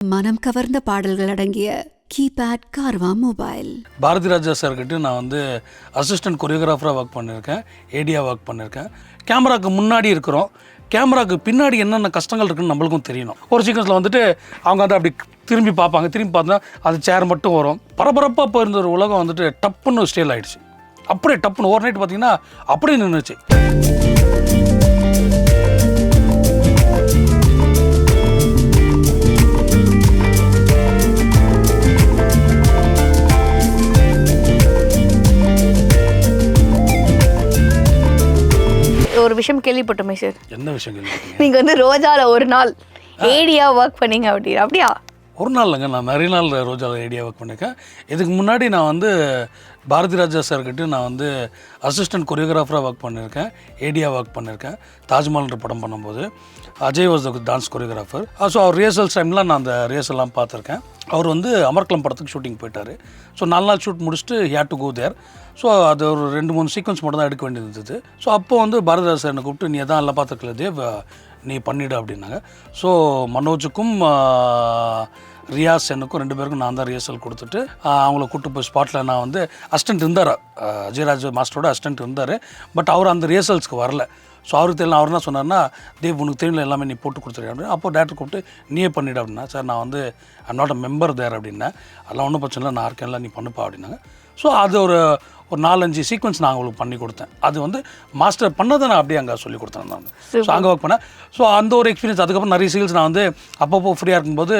மனம் கவர்ந்த பாடல்கள் அடங்கிய கீபேட் கார்வா மொபைல். பாரதி ராஜா சார்கிட்ட நான் வந்து அசிஸ்டன்ட் கொரியோகிராஃபராக ஒர்க் பண்ணியிருக்கேன், ஏடியாக ஒர்க் பண்ணியிருக்கேன். கேமராவுக்கு முன்னாடி இருக்கிறோம், கேமராவுக்கு பின்னாடி என்னென்ன கஷ்டங்கள் இருக்குன்னு நம்மளுக்கும் தெரியணும். ஒரு சீக்வன்ஸில் வந்துட்டு அவங்க வந்து அப்படி திரும்பி பார்ப்பாங்க, திரும்பி பார்த்தா அது சேர் மட்டும் வரும். பரபரப்பாக இப்போ இருந்த ஒரு உலகம் வந்துட்டு டப்புன்னு ஸ்டேல் ஆகிடுச்சு. அப்படியே டப்புன்னு ஓவர் நைட் பார்த்தீங்கன்னா அப்படியே நின்றுச்சு. ஒரு விஷயம் கேள்விப்பட்டோமே சார். என்ன விஷயம் கேள்வி? நீங்க வந்து ரோஜால ஒரு நாள் ஏடியா ஒர்க் பண்ணீங்க அப்படியா? ஒரு நாள் இல்லைங்க, நான் நிறைய நாள் ரோஜாவில் ஏடியா ஒர்க் பண்ணியிருக்கேன். இதுக்கு முன்னாடி நான் வந்து பாரதி ராஜா சார்கிட்ட நான் வந்து அசிஸ்டன்ட் கொரியோகிராஃபராக ஒர்க் பண்ணியிருக்கேன், ஏடியாக ஒர்க் பண்ணியிருக்கேன். தாஜ்மஹால்ன்ற படம் பண்ணும்போது Ajay was the dance choreographer. So அவர் ரிஹர்சல்ஸ் டைம்லாம் நான் அந்த ரிஹர்சல்லாம் பார்த்துருக்கேன். அவர் வந்து அமர்கலம் படத்துக்கு ஷூட்டிங் போயிட்டார். ஸோ 4 நாள் ஷூட் முடிச்சுட்டு had to go there. So அது ஒரு 2-3 சீக்வன்ஸ் மட்டும் தான் எடுக்க வேண்டியது இருந்தது. ஸோ அப்போ வந்து பாரதி ராஜா சார் என்னை கூப்பிட்டு, நீ எல்லாம் பார்த்துருக்கல தேவ், நீ பண்ணிவிடு அப்படின்னாங்க. ஸோ மனோஜுக்கும் ரியாஸ் எனக்கும் 2 பேருக்கும் நான் தான் ரிஹர்சல் கொடுத்துட்டு அவங்கள கூப்பிட்டு போய் ஸ்பாட்டில் நான் வந்து அசிஸ்டன்ட் இருந்தார், அஜயராஜ் மாஸ்டரோட அசிஸ்டன்ட் இருந்தார். பட் அவர் அந்த ரிஹர்சல்ஸ்க்கு வரல. ஸோ அவருக்கு தெரியல. அவர் என்ன சொன்னார்னா, தேவ் உனக்கு தெரியல எல்லாமே நீ போட்டு கொடுத்துருக்க அப்படின்னு. அப்போ டேரக்டர் கூப்பிட்டு நீயே பண்ணிவிடு அப்படின்னா, சார் நான் வந்து ஐ நாட் அ மெம்பர் தேர் அப்படின்னேன். அதெல்லாம் ஒன்றும் பிரச்சனை இல்லை, நான் இருக்கேன்ல, நீ பண்ணுப்பா அப்படின்னாங்க. ஸோ அது ஒரு 4-5 சீக்வன்ஸ் நான் அவங்களுக்கு பண்ணி கொடுத்தேன். அது வந்து மாஸ்டர் பண்ணதை நான் அப்படியே அங்கே சொல்லி கொடுத்தேன் நான். ஸோ அங்கே ஒர்க் பண்ணேன். ஸோ அந்த ஒரு எக்ஸ்பீரியன்ஸ். அதுக்கப்புறம் நிறைய சீல்ஸ் நான் வந்து அப்பப்போ ஃப்ரீயாக இருக்கும்போது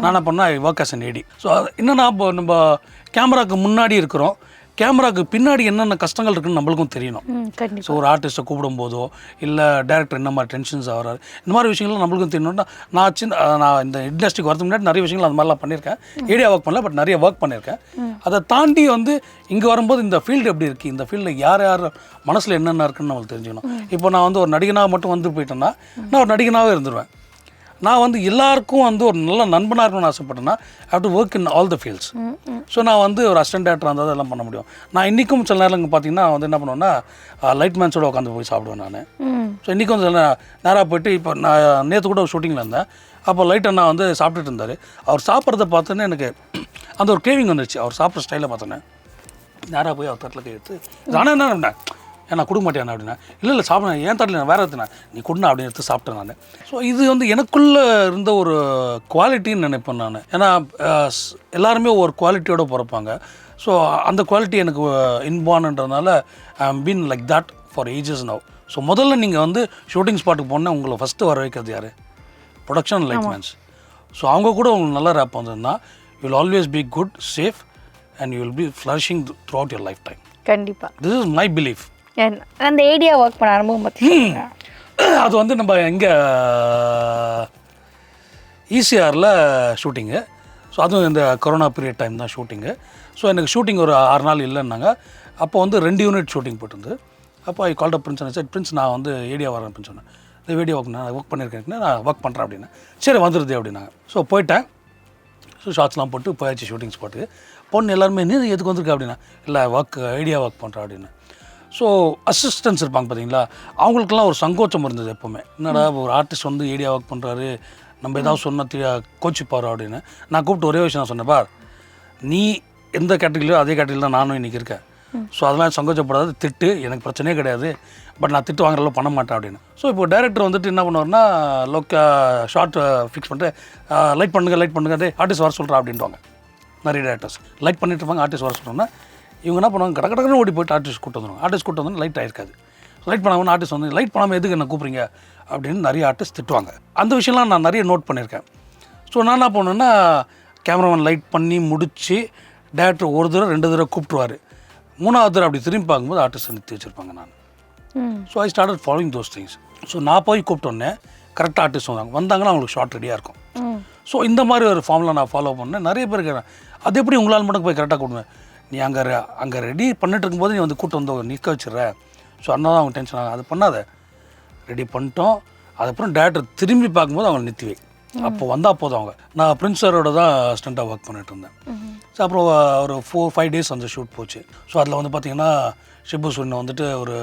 நான் என்ன பண்ணேன், I work as an AD. So என்னென்னா, இப்போ நம்ம கேமராவுக்கு முன்னாடி இருக்கிறோம், கேமராவுக்கு பின்னாடி என்னென்ன கஷ்டங்கள் இருக்குன்னு நம்மளுக்கும் தெரியணும். ஸோ ஒரு ஆர்டிஸ்ட்டை கூப்பிடும் போதோ இல்லை டேரக்டர் என்ன மாதிரி டென்ஷன்ஸ் ஆகிறாரு, இந்த மாதிரி விஷயங்கள்லாம் நம்மளுக்கும் தெரியணும்னா நான் இந்த இண்டஸ்ட்ரிக்கு வரதுக்கு முன்னாடி நிறைய விஷயங்கள் அந்த மாதிரிலாம் பண்ணியிருக்கேன். ஏடியா ஒர்க் பண்ணல, பட் நிறைய ஒர்க் பண்ணியிருக்கேன். அதை தாண்டி வந்து இங்கே வரும்போது இந்த ஃபீல்டு எப்படி இருக்குது, இந்த ஃபீல்டில் யார் மனசில் என்னென்ன இருக்குன்னு நம்மளுக்கு தெரிஞ்சுக்கணும். இப்போ நான் வந்து ஒரு நடிகனாக மட்டும் வந்து போயிட்டேன்னா நான் ஒரு நடிகனாகவே இருந்துருவேன். நான் வந்து எல்லாருக்கும் வந்து ஒரு நல்ல நண்பனாக இருக்கணும்னு ஆசைப்பட்டேன்னா I have to work in all the fields. So நான் வந்து ஒரு அசிஸ்டன்ட் டேரக்டராக இருந்தால் எல்லாம் பண்ண முடியும். நான் இன்றைக்கும் சில நேரம் பார்த்தீங்கன்னா வந்து என்ன பண்ணுவேன்னா, லைட் மேன்ஸோட உட்காந்து போய் சாப்பிடுவேன் நான். ஸோ இன்றைக்கும் சில நேராக போய்ட்டு, இப்போ நான் நேற்று கூட ஒரு ஷூட்டிங்கில் இருந்தேன். அப்போ லைட் அண்ணா வந்து சாப்பிட்டுட்டு இருந்தார். அவர் சாப்பிட்றத பார்த்தோன்னே எனக்கு அந்த ஒரு கேவிங் வந்துடுச்சு. அவர் சாப்பிட்ற ஸ்டைலை பார்த்தோன்னே நேராக போய் அவர் தட்டில் கை எடுத்து, நானே என்ன பண்ணேன், நான் கொடுக்க மாட்டேன் அப்படின்னா, இல்லை சாப்பிட ஏன் தட்டில் நான் வேறு எடுத்துனா நீ கொடுனா அப்படின்னு எடுத்து சாப்பிட்டேன் நான். ஸோ இது வந்து எனக்குள்ளே இருந்த ஒரு குவாலிட்டின்னு நினைப்பேன் நான். ஏன்னா எல்லாருமே ஒரு குவாலிட்டியோடு பிறப்பாங்க. ஸோ அந்த குவாலிட்டி எனக்கு இன்பார்ன்றதுனால I am been like that for ages now. So முதல்ல நீங்கள் வந்து ஷூட்டிங் ஸ்பாட்டுக்கு போனால் உங்களை ஃபஸ்ட்டு வர வைக்கிறது யார்? Production light mens. ஸோ அவங்க கூட உங்களுக்கு நல்ல ரேப் வந்ததுன்னா you will always be good, safe and you will be flourishing throughout your lifetime. கண்டிப்பாக. This is my belief. அந்த ஏடியா ஒர்க் பண்ண அனுபவம் பற்றி அது வந்து நம்ம எங்கே ஈசிஆரில் ஷூட்டிங்கு. ஸோ அதுவும் இந்த கொரோனா பீரியட் டைம் தான் ஷூட்டிங்கு. ஸோ எனக்கு ஷூட்டிங் ஒரு 6 நாள் இல்லைன்னாங்க. அப்போ வந்து 2 யூனிட் ஷூட்டிங் போயிட்டு. அப்போ I called up Prince. Sir Prince, நான் வந்து ஏடியா வரேன் அப்படின்னு சொன்னேன். இந்த வீடியோ ஒர்க் பண்ணியிருக்கேன், நான் ஒர்க் பண்ணுறேன் அப்படின்னா. சரி வந்துடுது அப்படின்னாங்க. ஸோ போயிட்டேன். ஸோ ஷார்ட்ஸ்லாம் போட்டு போயாச்சு ஷூட்டிங் ஸ்பாட்டுக்கு. பொண்ணு எல்லாருமே நீ எதுக்கு வந்திருக்கா அப்படின்னா, இல்லை ஐடியா ஒர்க் பண்ணுறேன் அப்படின்னு. ஸோ அசிஸ்டன்ஸ் இருப்பாங்க பார்த்தீங்களா, அவங்களுக்கெல்லாம் ஒரு சங்கோச்சம் இருந்தது எப்போவுமே. என்னடா ஒரு ஆர்டிஸ்ட் வந்து ஏடியா ஒர்க் பண்ணுறாரு, நம்ம ஏதாவது சொன்ன கோச்சிப்பாரோ அப்படின்னு. நான் கூப்பிட்டு ஒரே விஷயம் நான் சொன்னேன், பார் நீ எந்த கேட்டகிரியோ அதே கேட்டகிரியில் தான் நானும் இன்றைக்கி இருக்கேன். ஸோ அதெல்லாம் சங்கோச்சப்படாது, திட்டு, எனக்கு பிரச்சனையே கிடையாது. பட் நான் திட்டு வாங்குறதுல பண்ண மாட்டேன் அப்படின்னு. ஸோ இப்போ டேரக்டர் வந்துட்டு என்ன பண்ணுவார்னா, ஷார்ட் ஃபிக்ஸ் பண்ணிட்டு லைட் பண்ணுங்க அதே ஆர்டிஸ்ட் வர சொல்கிறா அப்படின்வாங்க. நிறைய டேரக்டர்ஸ் லைட் பண்ணிட்டு இருப்பாங்க, ஆர்டிஸ்ட் வர சொல்கிறோன்னா இவங்க என்ன பண்ணுவாங்க, கடற்கடன்னு ஓடி போய்ட்டு ஆர்டிஸ்ட் கூட்டு வந்துடுவாங்க. ஆர்டிஸ்ட் கூட்டு வந்து லைட் ஆகிருக்காது. லைட் பண்ணாமல் ஆர்டிஸ்ட் வந்து லைட் பண்ணாமல் எதுக்கு என்ன கூப்பிட்றீங்க அப்படின்னு நிறைய ஆர்டிஸ்ட் திட்டுவாங்க. அந்த விஷயம்லாம் நான் நிறைய நோட் பண்ணியிருக்கேன். ஸோ நான் என்ன பண்ணுவேன்னா, கேமராமேன் லைட் பண்ணி முடித்து டேரக்டர் ஒரு தடவை 2 தடவை கூப்பிட்டுருவார். 3ஆவது தடவை அப்படி திரும்பி பார்க்கும்போது ஆர்டிஸ்ட்டை நிறுத்தி வச்சுருப்பாங்க நான். So I started following those things. So நான் போய் கூப்பிட்டோன்னே கரெக்டாக ஆர்டிஸ்ட் வந்தாங்கன்னா அவங்களுக்கு ஷார்ட் ரெடியாக இருக்கும். ஸோ இந்த மாதிரி ஒரு ஃபார்மில் நான் ஃபாலோ பண்ணேன். நிறைய பேர் கேட்குறேன், அது எப்படி உங்களால் மட்டும் போய் கரெக்டாக கூப்பிடுவேன்? நீ அங்கே ரெடி பண்ணிட்டு இருக்கும்போது நீ வந்து கூட்டு வந்து நிற்க வச்சிடுற. ஸோ அதனால தான் அவங்க டென்ஷன் ஆகும். அது பண்ணாத, ரெடி பண்ணிட்டோம். அதுக்கப்புறம் டேரக்டர் திரும்பி பார்க்கும்போது அவங்க நிறுத்தி வை, அப்போ வந்தால் போதும் அவங்க. நான் பிரின்ஸ் சாரோட தான் அசிஸ்டண்ட்டாக ஒர்க் பண்ணிட்டு இருந்தேன். ஸோ அப்புறம் ஒரு 4-5 டேஸ் அந்த ஷூட் போச்சு. ஸோ அதில் வந்து பார்த்திங்கன்னா ஷிப்பு சுன்னு வந்துட்டு ஒரு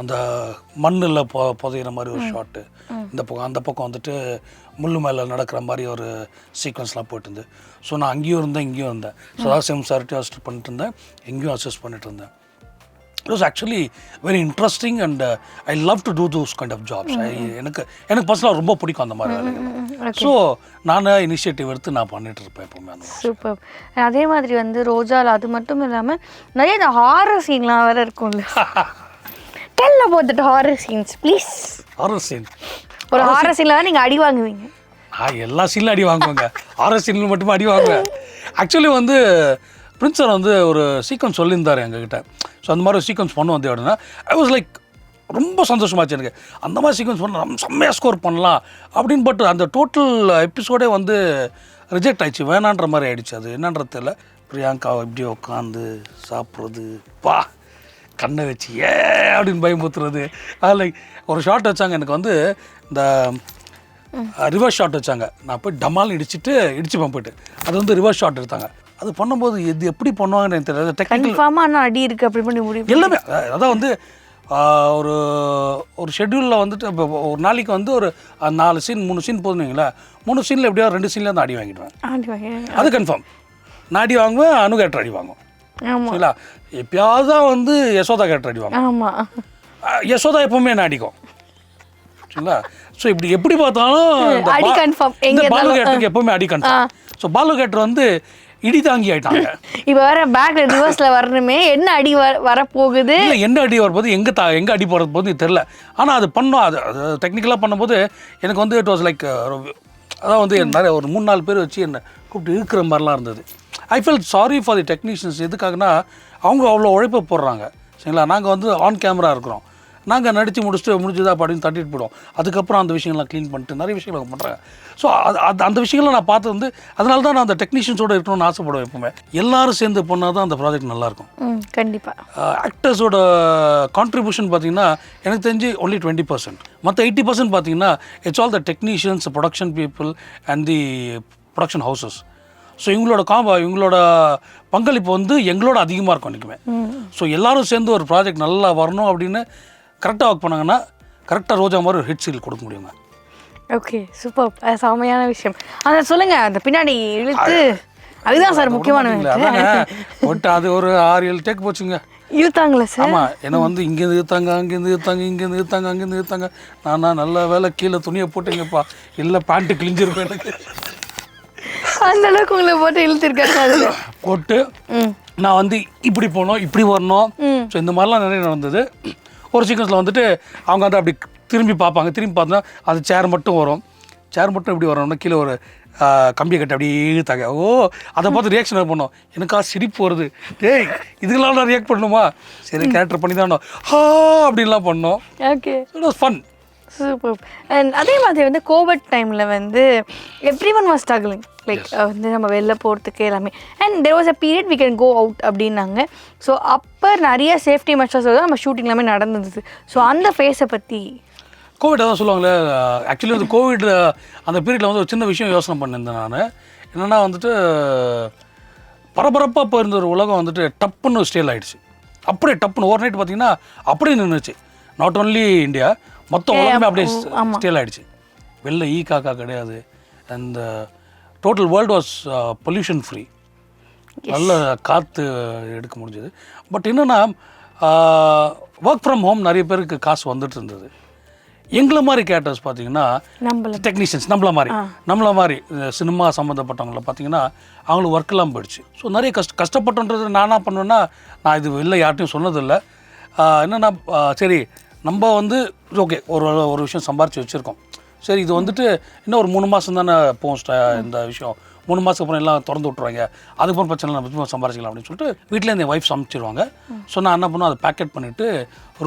அந்த மண்ணில் புதையிற மாதிரி ஒரு ஷாட்டு, இந்த பக்கம் அந்த பக்கம் வந்துட்டு முள்ளு மேலே நடக்கிற மாதிரி ஒரு சீக்வன்ஸ்லாம் போயிட்டு இருந்து. ஸோ நான் அங்கேயும் இருந்தேன் இங்கேயும் இருந்தேன். ஸோ அதாவது செம்சாரிட்டியும் அசிஸ்ட் பண்ணிட்டு இருந்தேன், எங்கேயும் அசிஸ்ட் பண்ணிட்டு இருந்தேன். It was actually very interesting and I love to do those kind of jobs. எனக்கு பர்சனலாக ரொம்ப பிடிக்கும் அந்த மாதிரி வேலைகள். ஸோ நான் இனிஷியேட்டிவ் எடுத்து நான் பண்ணிட்டு இருப்பேன் எப்பவுமே அந்த மாதிரி. சூப்பர். அதே மாதிரி வந்து ரோஜாவில் அது மட்டும் இல்லாமல் நிறைய இந்த ஹாரர் சீன்லாம் வேறு இருக்கும்ல. Tell about that horror scenes please. Horror scene, ஒரு ஹாரர் சீனில் தான் நீங்கள் அடி வாங்குவீங்க? எல்லா சீன்லையும் அடி வாங்குவாங்க, ஹாரர் சீனில் மட்டுமே அடி வாங்குவேன். ஆக்சுவலி வந்து பிரின்ஸ் சார் வந்து ஒரு சீக்வன்ஸ் சொல்லியிருந்தார் எங்ககிட்ட. ஸோ அந்த மாதிரி ஒரு சீக்வன்ஸ் பண்ண வந்து அப்படின்னா ஐ வாஸ் லைக் ரொம்ப சந்தோஷமாச்சு எனக்கு. அந்த மாதிரி சீக்வன்ஸ் பண்ண நம்ம செம்மையாக ஸ்கோர் பண்ணலாம் அப்படின்னு. பட் அந்த டோட்டல் எபிசோடே வந்து ரிஜெக்ட் ஆயிடுச்சு, வேணான்ற மாதிரி ஆயிடுச்சு. அது என்னன்றது தெரியல. பிரியாங்கா இப்படி உட்காந்து சாப்பிட்றது, பா கண்ணை வச்சு அப்படின்னு பயமுத்துறது. அது லைக் ஒரு ஷாட் வச்சாங்க எனக்கு வந்து, இந்த ரிவர்ஸ் ஷாட் வச்சாங்க. நான் போய் டமால் இடிச்சுப்பேன் போய்ட்டு. அது வந்து ரிவர்ஸ் ஷாட் எடுத்தாங்க. அது பண்ணும்போது இது எப்படி பண்ணுவாங்கன்னு எனக்கு தெரியல. டெக்னிக்கல் அடி இருக்குது அப்படி பண்ணி முடியும் எல்லாமே. அதான் வந்து ஒரு ஷெட்யூலில் வந்துட்டு இப்போ ஒரு நாளைக்கு வந்து ஒரு 4 சீன் 3 சீன் போதுங்களா, 3 சீனில் எப்படியோ 2 சீனில் தான் அடி வாங்கிடுவேன். அது கன்ஃபார்ம். நான் அடி வாங்குவேன், அனு கேரக்டர் அடி வாங்குவேன். சரிங்களா? எப்பயாவது தான் வந்து யசோதா கேரக்டர் அடி வாங்குவேன். ஆமாம், யசோதா எப்பவுமே என்ன அடிக்கும். சரிங்களா? ஸோ இப்படி எப்படி பார்த்தாலும் அடி கன்ஃபார்ம். பாலு கேரக்டருக்கு எப்பவுமே அடி கன்ஃபார்ம். ஸோ பாலு கேரக்டர் வந்து இடி தாங்கி ஆயிட்டாங்க. இப்போ வேற பேக்ல ரிவர்ஸ்ல வரணுமே, என்ன அடி வரப்போகுது, என்ன அடி வரப்போகுது, எங்கே அடி போகிறது போது தெரியல. ஆனால் அது பண்ணோம். அது டெக்னிக்கலாக பண்ணும்போது எனக்கு வந்து இட் வாஸ் லைக், அதான் வந்து நிறைய ஒரு 3-4 பேர் வச்சு என்னை கூப்பிட்டு இருக்கிற மாதிரிலாம் இருந்தது. I felt sorry for the technicians. எதுக்காகனா அவங்க அவ்வளோ உழைப்பை போடுறாங்க. சரிங்களா? நாங்கள் வந்து ஆன் கேமரா இருக்கிறோம், நாங்கள் நடித்து முடிஞ்சுதா அப்படின்னு தட்டிட்டு போயிடுவோம். அதுக்கப்புறம் அந்த விஷயங்கள்லாம் க்ளீன் பண்ணிட்டு நிறைய விஷயங்கள் அவங்க பண்ணுறாங்க. ஸோ அந்த விஷயங்களை நான் பார்த்து வந்து அதனால தான் நான் அந்த டெக்னீஷியன்ஸோடு இருக்கணும்னு ஆசைப்படுவேன் எப்பவுமே. எல்லாரும் சேர்ந்து பண்ணால் தான் அந்த ப்ராஜெக்ட் நல்லாயிருக்கும். கண்டிப்பாக ஆக்டர்ஸோட கான்ட்ரிபியூஷன் பார்த்தீங்கன்னா எனக்கு தெரிஞ்சு ஒன்லி 20%. மற்ற 80% பார்த்தீங்கன்னா it's all the technicians, production people and the production houses. So இவங்களோட பங்களிப்பு வந்து எங்களோட அதிகமாக இருக்கும் என்றைக்குமே. ஸோ எல்லோரும் சேர்ந்து ஒரு ப்ராஜெக்ட் நல்லா வரணும் அப்படின்னு கரெக்டாக ஒர்க் பண்ணாங்கன்னா கரெக்டாக ரோஜா மாதிரி ஒரு ஹிட் சீல் கொடுக்க முடியுங்க. Okay, super. செமையான விஷயம். அதை சொல்லுங்கள், அந்த பின்னாடி இழுத்து அதுதான் சார் முக்கியமான போட்டு அது ஒரு 6-7 டேக் போச்சுங்க. இழுத்தாங்களா சார்? ஆமாம், ஏன்னா வந்து இங்கேருந்து இழுத்தாங்க, அங்கேருந்து இழுத்தாங்க, இங்கேருந்து இழுத்தாங்க, அங்கேருந்து இழுத்தாங்க. நான் நல்ல வேலை கீழே துணியை போட்டுங்கப்பா, இல்லை பேண்ட்டு கிழிஞ்சிருப்பேன் எனக்கு. அந்த அளவுக்கு உங்களை போட்டு இழுத்துருக்காரு போட்டு நான் வந்து இப்படி போனோம், இப்படி வரணும். ஸோ இந்த மாதிரிலாம் நிறைய நடந்தது. ஒரு சீக்வன்ஸில் வந்துட்டு அவங்க வந்து அப்படி திரும்பி பார்ப்பாங்க, திரும்பி பார்த்தா அது சேர் மட்டும் வரும். சேர் மட்டும் எப்படி வரணும்னா கீழே ஒரு கம்பியை கட்டி அப்படியே இழுத்தாங்க. அதை பார்த்து ரியாக்ஷன் பண்ணோம். எனக்கா சிரிப்பு வருது. டேய் இதுக்கெல்லாம் நான் ரியாக்ட் பண்ணணுமா? சரி கேரக்டர் பண்ணி தான் அப்படின்லாம் பண்ணோம். Okay, it was fun. Super. And அதே மாதிரி வந்து கோவிட் டைமில் வந்து everyone was struggling, like வந்து நம்ம வெளில போகிறதுக்கு எல்லாமே. And there was a period we can go out அப்படின்னாங்க. ஸோ அப்போ நிறைய சேஃப்டி மெஷர்ஸ் நம்ம ஷூட்டிங் எல்லாமே நடந்தது. ஸோ அந்த ஃபேஸை பற்றி கோவிட் அதான் சொல்லுவாங்களே. ஆக்சுவலி வந்து கோவிட் அந்த பீரியடில் வந்து ஒரு சின்ன விஷயம் யோசனை பண்ணியிருந்தேன் நான். என்னென்னா வந்துட்டு பரபரப்பாக இப்போ இருந்த ஒரு உலகம் வந்துட்டு டப்புன்னு ஸ்டேல் ஆகிடுச்சு. அப்படியே டப்புன்னு ஓவர் நைட் பார்த்தீங்கன்னா அப்படியே நின்றுச்சு. நாட் ஓன்லி இந்தியா, மொத்த உலகமே அப்படியே ஸ்டேல் ஆகிடுச்சு. வெளில காக்கா கிடையாது. அந்த total world was pollution free. நல்ல காற்று எடுக்க முடிஞ்சது. பட் என்னென்னா ஒர்க் ஃப்ரம் ஹோம் நிறைய பேருக்கு காசு வந்துட்டு இருந்தது. எங்களை மாதிரி கேரக்டர்ஸ் பார்த்தீங்கன்னா டெக்னீஷியன்ஸ் நம்மள மாதிரி சினிமா சம்மந்தப்பட்டவங்கள பார்த்தீங்கன்னா அவங்களுக்கு ஒர்க்கெல்லாம் போயிடுச்சு. ஸோ நிறைய கஷ்டப்பட்டோன்றது நானாக பண்ணுவேன்னா நான் இது இல்லை யார்ட்டையும் சொன்னதில்லை. என்னென்னா சரி நம்ம வந்து ஓகே ஒரு விஷயம் சம்பாரித்து வச்சுருக்கோம். சரி இது வந்துட்டு இன்னும் ஒரு 3 மாதம் தானே போஸ்ட் இந்த விஷயம், 3 மாதத்துக்கு அப்புறம் எல்லாம் திறந்து விட்ருவாங்க, அதுக்கப்புறம் பிரச்சனை நம்ம சம்பாரிச்சிக்கலாம் அப்படின்னு சொல்லிட்டு வீட்டில் என் ஒய்ஃப் சமைச்சிருவாங்க. ஸோ நான் என்ன பண்ணுவேன், அதை பேக்கெட் பண்ணிவிட்டு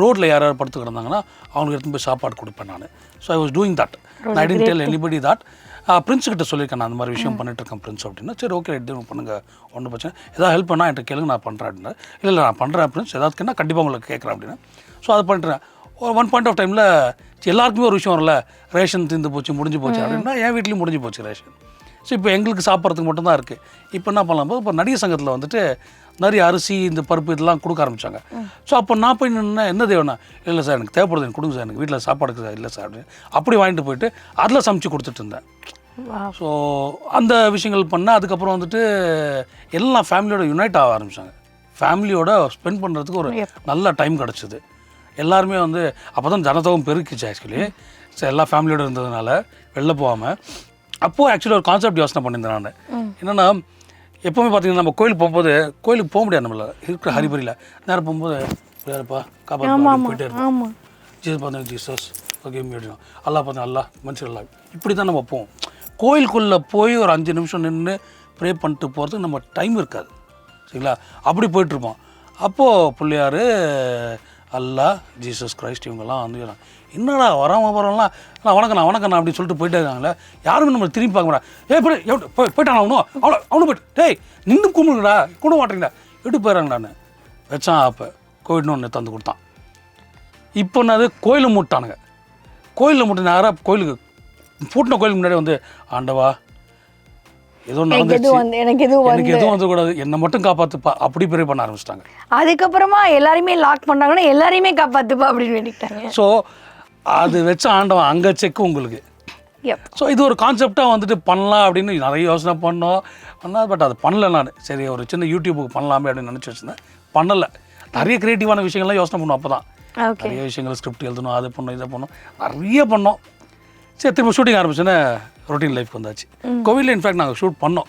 ரோட்டில் யாராவது படுத்து கிடந்தாங்கன்னா அவங்களுக்கு எடுத்து போய் சாப்பாடு கொடுப்பேன் நான். So I was doing that. I didn't tell anybody that. பிரின்ஸுக்கிட்ட சொல்லியிருக்கேன் நான் அந்த மாதிரி விஷயம் பண்ணிட்டு இருக்கேன் பிரின்ஸ் அப்படின்னா. சரி ஓகே எடுத்து பண்ணுங்கள், ஒன்றும் பிரச்சனை, ஏதாவது ஹெல்ப் பண்ணால் என்கிட்ட கேளுங்க நான் பண்ணுறேன் அப்படின்னா. இல்லை நான் பண்ணுறேன் பிரின்ஸ், ஏதாவது கேட்டால் கண்டிப்பாக உங்களுக்கு கேட்குறேன் அப்படின்னா. ஸோ அதை பண்ணுறேன். ஒரு ஒன் பாயிண்ட் ஆஃப் டைமில் எல்லாருக்குமே ஒரு விஷயம் வரல, ரேஷன் தீர்ந்து போச்சு முடிஞ்சு போச்சு அப்படின்னா என் வீட்லேயும் முடிஞ்சு போச்சு ரேஷன். ஸோ இப்போ எங்களுக்கு சாப்பிட்றதுக்கு மட்டும்தான் இருக்குது. இப்போ என்ன பண்ணலாம், இப்போ நடிகர் சங்கத்தில் வந்துட்டு நிறைய அரிசி இந்த பருப்பு இதெல்லாம் கொடுக்க ஆரம்பித்தாங்க. ஸோ அப்போ நான் போய் நின்று என்ன தேவைன்னா, இல்லை சார் எனக்கு தேவைப்படுது, எனக்கு கொடுங்க சார், எனக்கு வீட்டில் சாப்பாடுக்கு சார் இல்லை சார் அப்படின்னு அப்படி வாங்கிட்டு போயிட்டு அதில் சமைச்சு கொடுத்துட்டு இருந்தேன். ஸோ அந்த விஷயங்கள் பண்ணேன். அதுக்கப்புறம் வந்துட்டு எல்லாம் ஃபேமிலியோட யுனைட் ஆக ஆரம்பித்தாங்க. ஃபேமிலியோட ஸ்பெண்ட் பண்ணுறதுக்கு ஒரு நல்ல டைம் கிடச்சிது. எல்லாருமே வந்து அப்போ தான் ஜனத்தொகை பெருக்கிச்சு ஆக்சுவலி. ஸோ எல்லா ஃபேமிலியோடு இருந்ததுனால வெளில போகாமல் அப்போது ஆக்சுவலி ஒரு கான்செப்ட் யோசனை பண்ணியிருந்தேன் நான். என்னென்னா எப்போவுமே பார்த்தீங்கன்னா நம்ம கோயிலுக்கு போகும்போது கோயிலுக்கு போக முடியாது, நம்மள இருக்கிற ஹரிபரியில் நேரம் போகும்போது யாருப்பா காப்பாற்ற போயிட்டே இருக்கோம். ஜீசஸ் பார்த்தீங்க ஜீசஸ் ஓகே அப்படின்னா அல்லா பார்த்தா அல்லா மனுஷன் அல்லா இப்படி தான் நம்ம போவோம். கோயிலுக்குள்ளே போய் ஒரு 5 நிமிஷம் நின்று ப்ரே பண்ணிட்டு போகிறதுக்கு நம்ம டைம் இருக்காது சரிங்களா. அப்படி போயிட்டுருப்போம். அப்போது பிள்ளையார் அல்லா ஜீசஸ் கிரைஸ்ட் இவங்கெல்லாம் வந்து என்னடா வரோம்லாம் வணக்கண்ணா வணக்கண்ணா அப்படின்னு சொல்லிட்டு போயிட்டே இருக்காங்களே, யாருமே நம்மளை திரும்பி பார்க்க மாட்டேன். போயிட்டான் அவனும் போயிட்டு டேய் நின்று கும்பிடுங்கடா கூட மாட்டேங்கடா எப்படி போயிடறாங்கடான்னு வச்சான். அப்போ கோவிட்னு ஒன்று தந்து கொடுத்தான். இப்போ என்னது கோயிலை மூட்டானுங்க. கோயிலில் மூட்டை நேராக கோயிலுக்கு பூட்டின கோயிலுக்கு முன்னாடி வந்து ஆண்டவா ஏதோ எனக்கு எதுவும் வந்துக்கூடாது, என்னை மட்டும் காப்பாற்றுப்பா அப்படி ப்ரே பண்ண ஆரம்பிச்சிட்டாங்க. அதுக்கப்புறமா எல்லாருமே லாக் பண்ணாங்கன்னா எல்லாரையுமே காப்பாற்றுப்பா அப்படின்னு வேண்டிக்கிட்டாங்க. ஸோ அது வச்ச ஆண்டவன் அங்கே செக்கு உங்களுக்கு. ஸோ இது ஒரு கான்செப்டாக வந்துட்டு பண்ணலாம் அப்படின்னு நிறைய யோசனை பண்ணோம். பட் அது பண்ணலை நான். சரி ஒரு சின்ன யூடியூபுக்கு பண்ணலாமே அப்படின்னு நினச்சி வச்சுருந்தேன், பண்ணலை. நிறைய க்ரியேட்டிவான விஷயங்கள்லாம் யோசனை பண்ணோம். அப்போ தான் நிறைய விஷயங்கள் ஸ்கிரிப்ட் எழுதணும், அது பண்ணோம் இதை பண்ணோம் நிறைய பண்ணோம். சரி திரும்ப ஷூட்டிங் ஆரம்பிச்சோன்னே ரொட்டீன் லைஃப் வந்தாச்சு. கோவிலில் இன்ஃபேக்ட் நாங்கள் ஷூட் பண்ணோம்,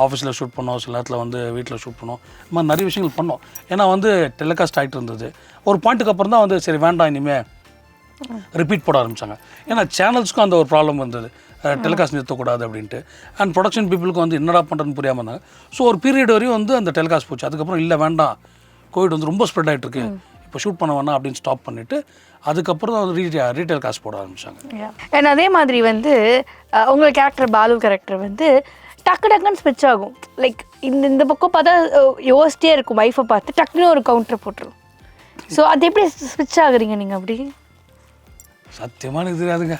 ஆஃபீஸில் ஷூட் பண்ணோம், சில நேரத்தில் வந்து வீட்டில் ஷூட் பண்ணோம், இந்த மாதிரி நிறைய விஷயங்கள் பண்ணோம். ஏன்னா வந்து டெலிகாஸ்ட் ஆகிட்டு இருந்தது. ஒரு பாயிண்ட்டுக்கு அப்புறம் தான் வந்து சரி வேண்டாம் இனிமேல் ரிப்பீட் போட ஆரம்பித்தாங்க. ஏன்னா சேனல்ஸ்க்கும் அந்த ஒரு ப்ராப்ளம் இருந்தது, டெலிகாஸ்ட் நிறுத்தக்கூடாது அப்படின்ட்டு. அண்ட் ப்ரொடக்ஷன் பீப்புளுக்கு வந்து என்னடா பண்ணுறதுன்னு புரியாமல் இருந்தாங்க. ஸோ ஒரு பீரியட் வரையும் வந்து அந்த டெலிகாஸ்ட் போச்சு. அதுக்கப்புறம் இல்லை வேண்டாம் கோவிட் வந்து ரொம்ப ஸ்ப்ரெட் ஆகிட்டு இருக்கு, இப்போ ஷூட் பண்ண வேணாம் அப்படின்னு ஸ்டாப் பண்ணிவிட்டு அதுக்கப்புறம் தான் ரீட்டைல் காஸ்ட் போட ஆரம்பித்தாங்க. அண்ட் அதே மாதிரி வந்து உங்கள் கேரக்டர் பாலு கேரக்டர் வந்து டக்குன்னு ஸ்விட்ச் ஆகும். லைக் இந்த பக்கம் பார்த்தா யோசிச்சிட்டே இருக்கும் வைஃபை பார்த்து டக்குன்னு ஒரு கவுண்டர் போட்டுரும். ஸோ அது எப்படி ஸ்விட்ச் ஆகுறீங்க நீங்கள் அப்படி? சத்தியமாக எனக்கு தெரியாதுங்க.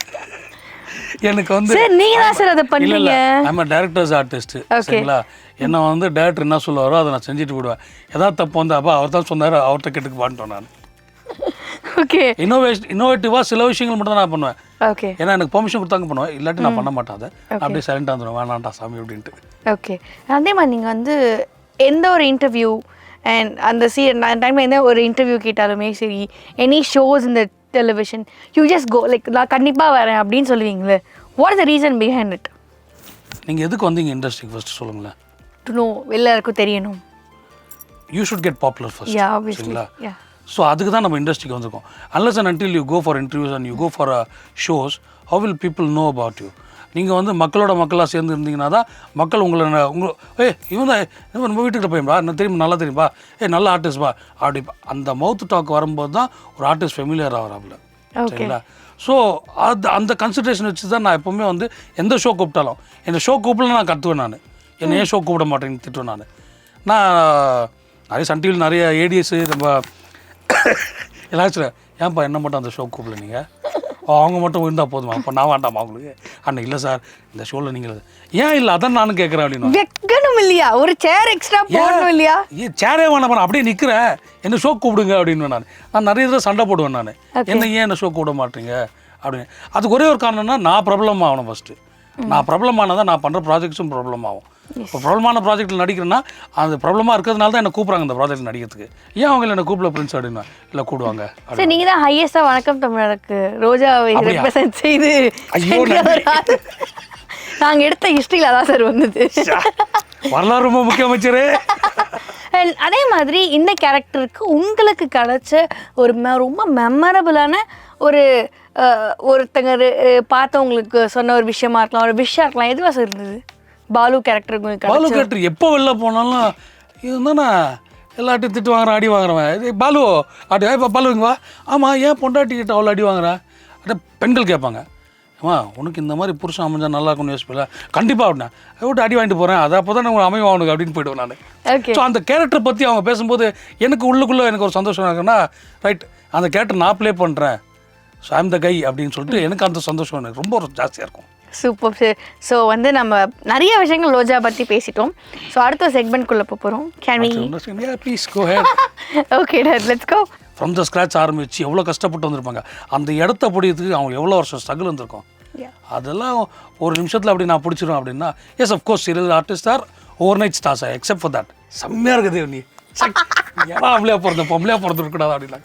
எனக்கு வந்து நீங்கள் தான் சார் அதை பண்ணீங்க. நம்ம டேரக்டர்ஸ் ஆர்டிஸ்ட்டு சரிங்களா. என்ன வந்து டேரக்டர் என்ன சொல்லுவாரோ அதை நான் செஞ்சுட்டு விடுவேன். ஏதாவது தப்பு வந்து அப்போ அவர் தான் சொன்னார் அவர்கிட்ட கேட்டுக்கு பான்ட்டோம் நான். ஓகே இன்னோவேட்டிவாக சில விஷயங்கள் மட்டும் தான் நான் பண்ணுவேன். ஓகே ஏன்னா எனக்கு பெர்மிஷன் கொடுத்தாங்க பண்ணுவேன், இல்லாட்டி நான் பண்ண மாட்டேன். அதை அப்படியே சைலண்டாக வந்துடுவேன், வேணாண்டா சாமி அப்படின்ட்டு. ஓகே அதே மாதிரி நீங்கள் வந்து எந்த ஒரு இன்டர்வியூ அண்ட் அந்த டைமில் எந்த ஒரு இன்டர்வியூ கேட்டாலுமே சரி, எனி ஷோஸ் இந்த television you just go like நான் கண்டிப்பாக வரேன் அப்படின்னு சொல்லுவீங்களே, what is the reason behind it? நீங்கள் எதுக்கு வந்தீங்க இண்டஸ்ட்ரிக்கு ஃபர்ஸ்ட் சொல்லுங்களேன். டு நோ எல்லாருக்கும் தெரியணும். You should get popular first சரிங்களா. யா ஸோ அதுக்கு தான் நம்ம இண்டஸ்ட்ரிக்கு வந்திருக்கோம். Unless and until you go for interviews and you go for shows, how will people know about you? நீங்கள் வந்து மக்களோட மக்களாக சேர்ந்து இருந்தீங்கன்னா தான் மக்கள் உங்களை இவன் தான் நம்ம வீட்டுக்கிட்ட போயின்பா நான் தெரியுமா நல்லா தெரியும்பா நல்ல ஆர்டிஸ்ட்பா அப்படி அந்த மவுத் டாக் வரும்போது தான் ஒரு ஆர்டிஸ்ட் ஃபெமிலியர் ஆகிறாப்புல சரிங்களா. ஸோ அந்த கன்சிடரேஷன் வச்சு தான் நான் எப்போவுமே வந்து எந்த ஷோ கூப்பிட்டாலும் என்னை ஷோ கூப்பிடலாம் நான் கற்றுவேன். நான் என்னை ஏன் ஷோ கூப்பிட மாட்டேன்னு திட்டுவேன். நான் நிறைய சன் டிவியில் நிறைய ஏடிஎஸ் நம்ம எல்லாச்சும் ஏன்ப்பா என்ன மட்டும் அந்த ஷோ கூப்பிடல நீங்கள், அவங்க மட்டும் இருந்தால் போதுமா, அப்போ நான் வேண்டாமா அவங்களுக்கு அண்ணா இல்லை சார் இந்த ஷோவில் நீங்கள் ஏன் இல்லை அதான் நானும் கேட்குறேன் அப்படின்னு. வைக்கணும் இல்லையா ஒரு சேர் எக்ஸ்ட்ரா போடணும் இல்லையா? சேரே வேணாம் அப்படியே நிற்கிறேன் என்ன ஷோ கூப்பிடுங்க அப்படின்னு. நான் நிறைய தடவை சண்டை போடுவேன். நான் ஏன் என்ன ஷோ கூப்பிட மாட்டீங்க அப்படின்னு. அதுக்கு ஒரே ஒரு காரணம்னா நான் ப்ராப்ளம் ஆகணும் ஃபஸ்ட்டு. நான் ப்ராப்ளம் ஆனால் தான் நான் பண்ணுற ப்ராஜெக்ட்ஸும் ப்ராப்ளம் ஆகும். இப்போ ப்ராப்ளமான ப்ராஜெக்ட்டில் நடிக்கிறேன்னா அந்த ப்ராப்ளமாக இருக்கிறதுனால தான் என்ன கூப்பிட்றாங்க இந்த ப்ராஜெக்ட் நடிக்கிறதுக்கு. ஏன் அவங்க என்ன கூப்பிடல பிரின்ஸ் அப்படின்னா இல்லை கூடுவாங்க. சரி நீங்கள் தான் ஹையஸ்டாக வணக்கம் தமிழருக்கு ரோஜாவை ரெப்ரசன்ட் செய்து நாங்கள் எடுத்த ஹிஸ்ட்ரியில் அதான் சார் வந்தது. வரலாறு ரொம்ப முக்கிய அமைச்சர். அதே மாதிரி இந்த கேரக்டருக்கு உங்களுக்கு கிடைச்ச ஒரு ரொம்ப மெமரபுளான ஒருத்தங்க பார்த்தவங்களுக்கு சொன்ன ஒரு விஷயமா இருக்கலாம், ஒரு விஷயம் இருக்கலாம், எதுவாக சார் இருந்தது? பாலு கேரக்டருக்கு பாலு கேரக்டர் எப்போ வெளில போனாலும் இதுதானே எல்லாட்டையும் திட்டு வாங்குறான் அடி வாங்குறவன். பாலு அடி இப்போ பாலுவா ஆமாம் ஏன் பொண்டாட்டிக்கிட்ட அவ்வளோ அடி வாங்குறேன் அப்படியே பெண்கள் கேட்பாங்க. ஆமா உனக்கு இந்த மாதிரி புருஷன் அமைஞ்சா நல்லா இருக்கும்னு யோசிப்பில்ல கண்டிப்பாக அப்படின்னா விட்டு அடி வாங்கிட்டு போகிறேன் அது அப்போ தான் உங்களுக்கு அமையும் அவனுக்கு அப்படின்னு போய்டுவேன் நான். ஸோ அந்த கேரக்டரை பற்றி அவங்க பேசும்போது எனக்கு உள்ளுக்குள்ளே எனக்கு ஒரு சந்தோஷம் இருக்குன்னா ரைட் அந்த கேரக்டர் நான் ப்ளே பண்ணுறேன் ஸோ ஐம் த கை அப்படின்னு சொல்லிட்டு எனக்கு அந்த சந்தோஷம் எனக்கு ரொம்ப ஜாஸ்தியாக இருக்கும். Super sir. ஸோ வந்து நம்ம நிறைய விஷயங்கள் ரோஜா பற்றி பேசிட்டோம். ஸோ அடுத்த செக்மெண்ட்குள்ளே போகிறோம். Can we? Please go ahead. Okay let's go. From the scratch ஆரம்பிச்சு எவ்வளோ கஷ்டப்பட்டு வந்திருப்பாங்க. அந்த இடத்த பிடிக்கிறதுக்கு அவங்க எவ்வளோ வருஷம் ஸ்ட்ரகிள் இருந்திருக்கும். அதெல்லாம் ஒரு நிமிஷத்தில் அப்படி நான் பிடிச்சிருவேன் அப்படின்னா yes of course serial artist are overnight stars except for that. செம்மையாக இருக்குது நீ ஏன்னா அவளையா பிறந்தேன் பொம்பளையாக பிறந்துருக்கூடாது அப்படின்னா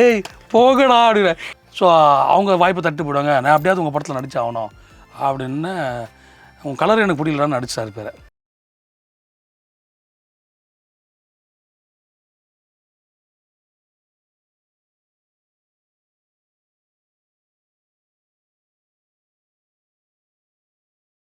ஏய் போகடா அப்படின்னு. ஸோ அவங்க வாய்ப்பை தட்டு போயிடுவாங்க. நான் அப்படியாவது உங்கள் படத்தில் நடிச்சு ஆகணும் அப்படின்னு உங்கள் கலர் எனக்கு பிடிக்கலன்னு நடிச்சார் பேர்.